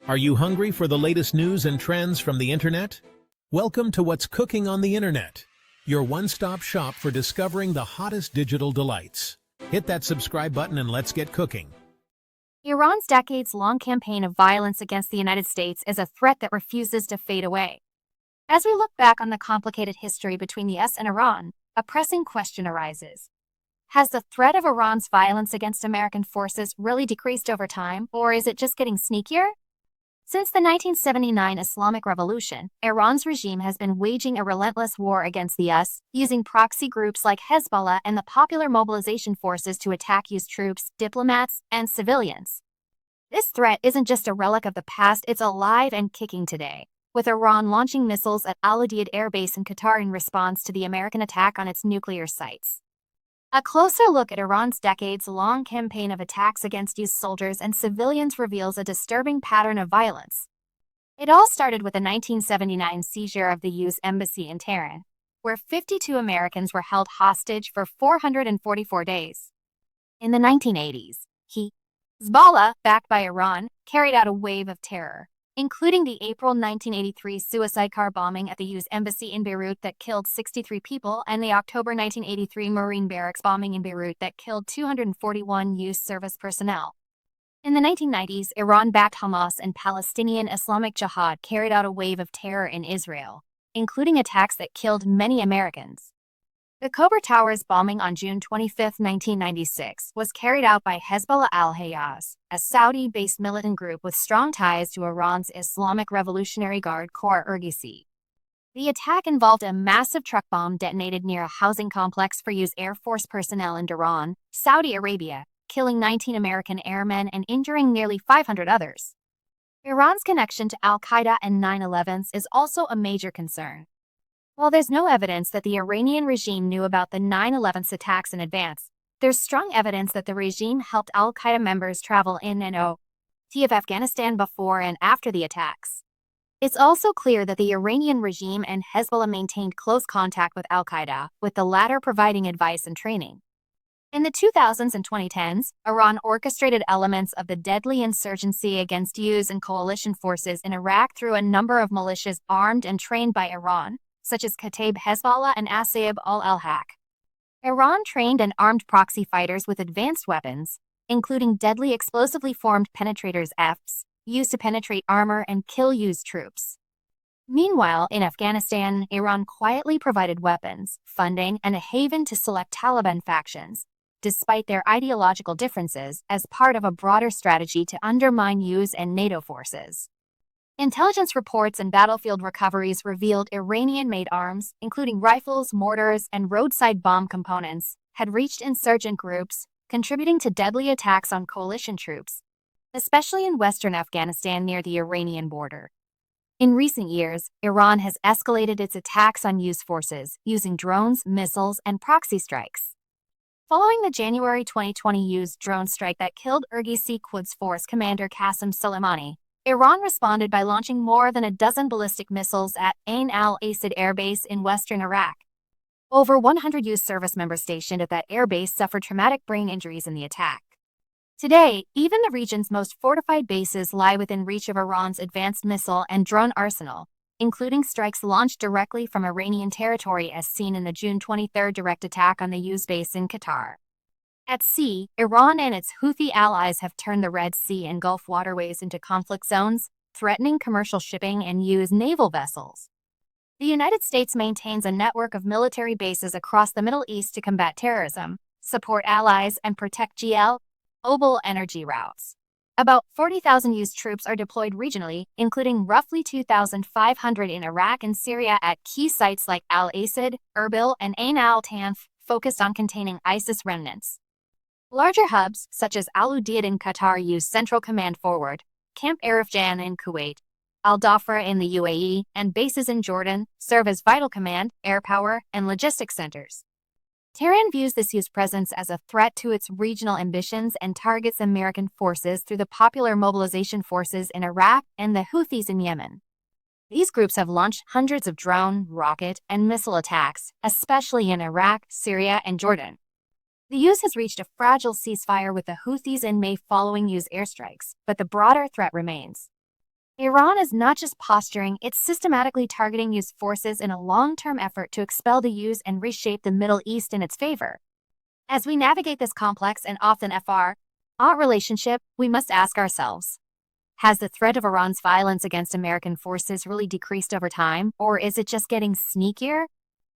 Are you hungry for the latest news and trends from the internet? Welcome to What's Cooking on the Internet, your one-stop shop for discovering the hottest digital delights. Hit that subscribe button and let's get cooking. Iran's decades-long campaign of violence against the United States is a threat that refuses to fade away. As we look back on the complicated history between the US and Iran, a pressing question arises. Has the threat of Iran's violence against American forces really decreased over time, or is it just getting sneakier? Since the 1979 Islamic Revolution, Iran's regime has been waging a relentless war against the US, using proxy groups like Hezbollah and the Popular Mobilization Forces to attack US troops, diplomats, and civilians. This threat isn't just a relic of the past, it's alive and kicking today, with Iran launching missiles at Al-Qaeda Air Base in Qatar in response to the American attack on its nuclear sites. A closer look at Iran's decades-long campaign of attacks against US soldiers and civilians reveals a disturbing pattern of violence. It all started with the 1979 seizure of the US embassy in Tehran, where 52 Americans were held hostage for 444 days. In the 1980s, Hezbollah, backed by Iran, carried out a wave of terror, including the April 1983 suicide car bombing at the US Embassy in Beirut that killed 63 people and the October 1983 Marine barracks bombing in Beirut that killed 241 US service personnel. In the 1990s, Iran-backed Hamas and Palestinian Islamic Jihad carried out a wave of terror in Israel, including attacks that killed many Americans. The Khobar Towers bombing on June 25, 1996, was carried out by Hezbollah al-Hayas, a Saudi-based militant group with strong ties to Iran's Islamic Revolutionary Guard Corps Iraqi. The attack involved a massive truck bomb detonated near a housing complex for US Air Force personnel in Tehran, Saudi Arabia, killing 19 American airmen and injuring nearly 500 others. Iran's connection to Al-Qaeda and 9/11s is also a major concern. While there's no evidence that the Iranian regime knew about the 9/11 attacks in advance, there's strong evidence that the regime helped Al-Qaeda members travel in and out of Afghanistan before and after the attacks. It's also clear that the Iranian regime and Hezbollah maintained close contact with Al-Qaeda, with the latter providing advice and training. In the 2000s and 2010s, Iran orchestrated elements of the deadly insurgency against US and coalition forces in Iraq through a number of militias armed and trained by Iran, such as Kataib Hezbollah and Asaib al-Haq. Iran trained and armed proxy fighters with advanced weapons, including deadly explosively formed penetrators EFs, used to penetrate armor and kill US troops. Meanwhile, in Afghanistan, Iran quietly provided weapons, funding, and a haven to select Taliban factions, despite their ideological differences, as part of a broader strategy to undermine US and NATO forces. Intelligence reports and battlefield recoveries revealed Iranian-made arms, including rifles, mortars, and roadside bomb components, had reached insurgent groups, contributing to deadly attacks on coalition troops, especially in western Afghanistan near the Iranian border. In recent years, Iran has escalated its attacks on US forces, using drones, missiles, and proxy strikes. Following the January 2020 US drone strike that killed Iraqi Quds Force commander Qasem Soleimani, Iran responded by launching more than a dozen ballistic missiles at Ain al-Asad Air Base in western Iraq. Over 100 US service members stationed at that air base suffered traumatic brain injuries in the attack. Today, even the region's most fortified bases lie within reach of Iran's advanced missile and drone arsenal, including strikes launched directly from Iranian territory as seen in the June 23 direct attack on the US base in Qatar. At sea, Iran and its Houthi allies have turned the Red Sea and Gulf waterways into conflict zones, threatening commercial shipping and US naval vessels. The United States maintains a network of military bases across the Middle East to combat terrorism, support allies, and protect global energy routes. About 40,000 US troops are deployed regionally, including roughly 2,500 in Iraq and Syria at key sites like Al-Asad, Erbil, and Ain al-Tanf, focused on containing ISIS remnants. Larger hubs, such as Al-Udeid in Qatar, use Central Command Forward, Camp Arifjan in Kuwait, Al-Dhafra in the UAE, and bases in Jordan serve as vital command, air power, and logistics centers. Tehran views this US presence as a threat to its regional ambitions and targets American forces through the Popular Mobilization Forces in Iraq and the Houthis in Yemen. These groups have launched hundreds of drone, rocket, and missile attacks, especially in Iraq, Syria, and Jordan. The US has reached a fragile ceasefire with the Houthis in May following US airstrikes, but the broader threat remains. Iran is not just posturing, it's systematically targeting U.S. forces in a long-term effort to expel the U.S. and reshape the Middle East in its favor. As we navigate this complex and often fraught relationship, we must ask ourselves, has the threat of Iran's violence against American forces really decreased over time, or is it just getting sneakier?